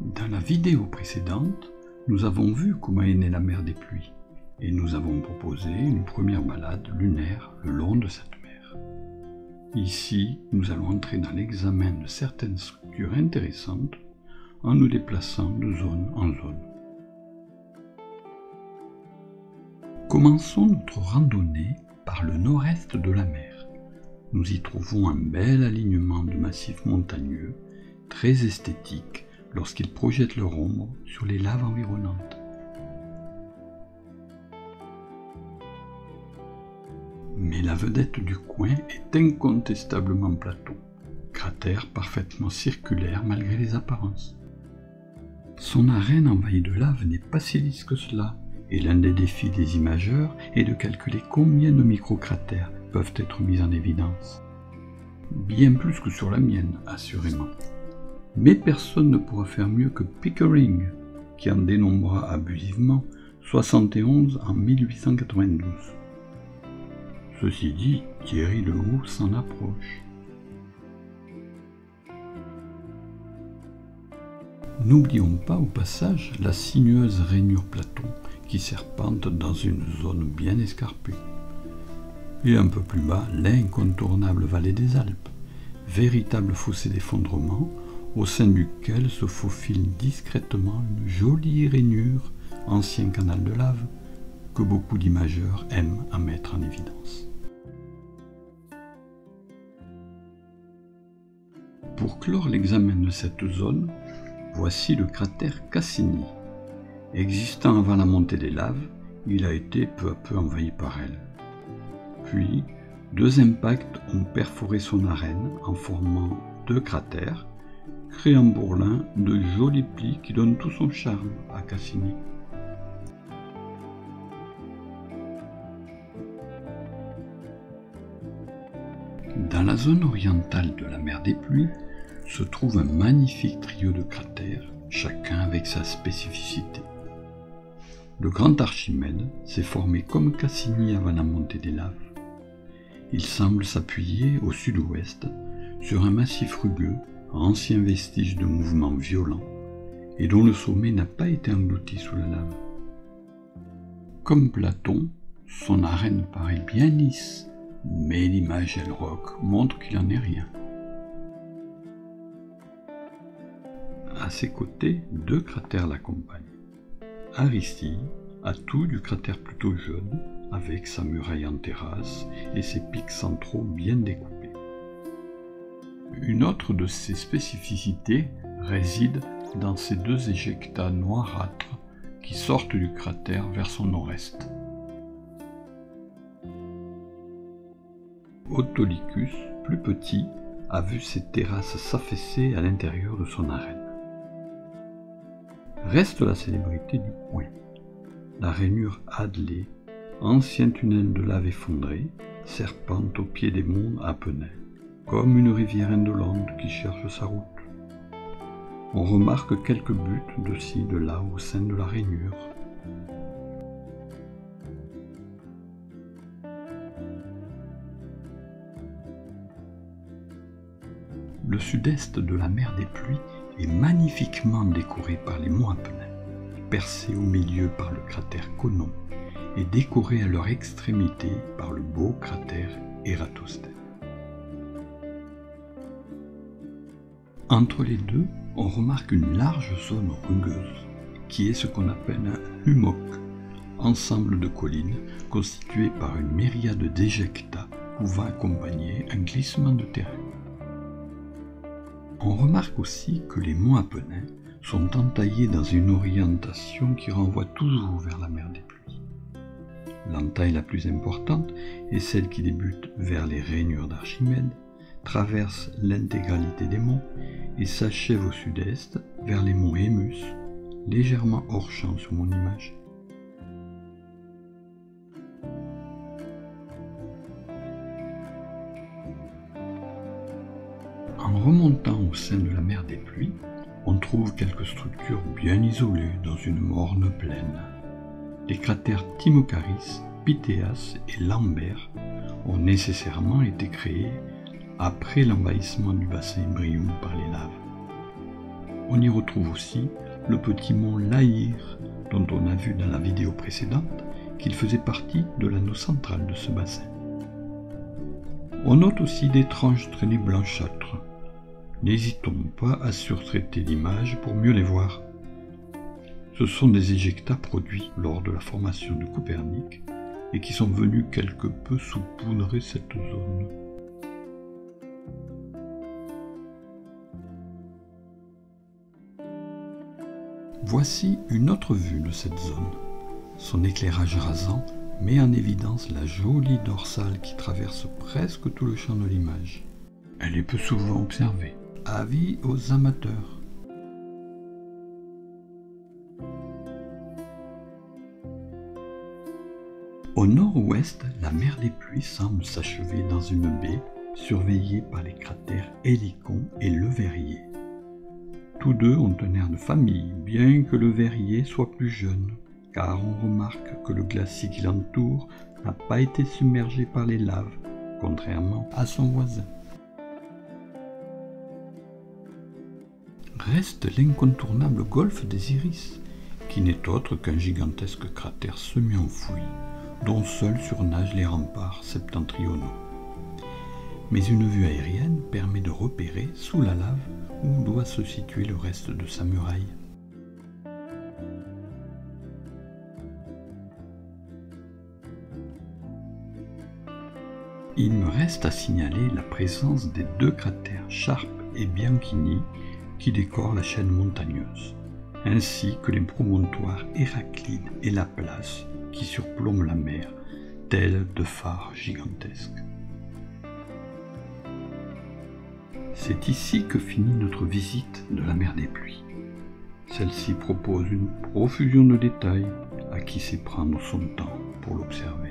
Dans la vidéo précédente, nous avons vu comment est née la mer des pluies et nous avons proposé une première balade lunaire le long de cette mer. Ici, nous allons entrer dans l'examen de certaines structures intéressantes en nous déplaçant de zone en zone. Commençons notre randonnée par le nord-est de la mer. Nous y trouvons un bel alignement de massifs montagneux, très esthétique lorsqu'ils projettent leur ombre sur les laves environnantes. Mais la vedette du coin est incontestablement Platon, cratère parfaitement circulaire malgré les apparences. Son arène envahie de lave n'est pas si lisse que cela, et l'un des défis des imageurs est de calculer combien de microcratères peuvent être mis en évidence. Bien plus que sur la mienne, assurément. Mais personne ne pourra faire mieux que Pickering, qui en dénombra abusivement 71 en 1892. Ceci dit, Thierry Lehoux s'en approche. N'oublions pas au passage la sinueuse rainure Platon qui serpente dans une zone bien escarpée. Et un peu plus bas, l'incontournable vallée des Alpes, véritable fossé d'effondrement au sein duquel se faufile discrètement une jolie rainure, ancien canal de lave, que beaucoup d'imageurs aiment à mettre en évidence. Pour clore l'examen de cette zone, voici le cratère Cassini. Existant avant la montée des laves, il a été peu à peu envahi par elle. Puis, deux impacts ont perforé son arène en formant deux cratères, créant pour l'un de jolis plis qui donnent tout son charme à Cassini. Dans la zone orientale de la mer des pluies se trouve un magnifique trio de cratères, chacun avec sa spécificité. Le grand Archimède s'est formé comme Cassini avant la montée des laves. Il semble s'appuyer au sud-ouest sur un massif rugueux, ancien vestige de mouvements violents, et dont le sommet n'a pas été englouti sous la lave. Comme Platon, son arène paraît bien lisse, mais l'image El Roc montre qu'il n'en est rien. À ses côtés, deux cratères l'accompagnent. Aristide, atout du cratère plutôt jeune, avec sa muraille en terrasse et ses pics centraux bien découpés. Une autre de ses spécificités réside dans ces deux éjectats noirâtres qui sortent du cratère vers son nord-est. Autolycus, plus petit, a vu ses terrasses s'affaisser à l'intérieur de son arène. Reste la célébrité du coin, la rainure Hadley, ancien tunnel de lave effondré, serpente au pied des monts Apennins, comme une rivière indolente qui cherche sa route. On remarque quelques buttes de ci, de là au sein de la rainure. Le sud-est de la mer des pluies est magnifiquement décoré par les monts Apennins, percé au milieu par le cratère Conon et décoré à leur extrémité par le beau cratère Ératosthène. Entre les deux, on remarque une large zone rugueuse, qui est ce qu'on appelle un humoc, ensemble de collines constituées par une myriade d'éjectats pouvant accompagner un glissement de terrain. On remarque aussi que les monts Apennins sont entaillés dans une orientation qui renvoie toujours vers la mer des pluies. L'entaille la plus importante est celle qui débute vers les rainures d'Archimède, traverse l'intégralité des monts et s'achève au sud-est vers les monts Émus, légèrement hors champ sur mon image. En remontant au sein de la mer des pluies, on trouve quelques structures bien isolées dans une morne plaine. Les cratères Timocharis, Pythéas et Lambert ont nécessairement été créés après l'envahissement du bassin Imbrium par les laves. On y retrouve aussi le petit mont Lahire, dont on a vu dans la vidéo précédente qu'il faisait partie de l'anneau central de ce bassin. On note aussi d'étranges traînées blanchâtres. N'hésitons pas à surtraiter l'image pour mieux les voir. Ce sont des éjectats produits lors de la formation de Copernic et qui sont venus quelque peu saupoudrer cette zone. Voici une autre vue de cette zone. Son éclairage rasant met en évidence la jolie dorsale qui traverse presque tout le champ de l'image. Elle est peu souvent observée. Avis aux amateurs. Au nord-ouest, la mer des Pluies semble s'achever dans une baie surveillée par les cratères Hélicon et Le Verrier. Tous deux ont un air de famille, bien que Le Verrier soit plus jeune, car on remarque que le glacier qui l'entoure n'a pas été submergé par les laves, contrairement à son voisin. Reste l'incontournable golfe des Iris, qui n'est autre qu'un gigantesque cratère semi-enfoui, dont seuls surnagent les remparts septentrionaux. Mais une vue aérienne permet de repérer sous la lave où doit se situer le reste de sa muraille. Il me reste à signaler la présence des deux cratères Sharp et Bianchini qui décorent la chaîne montagneuse, ainsi que les promontoires Héraclide et Laplace qui surplombent la mer, tels de phares gigantesques. C'est ici que finit notre visite de la mer des Pluies. Celle-ci propose une profusion de détails à qui sait prendre son temps pour l'observer.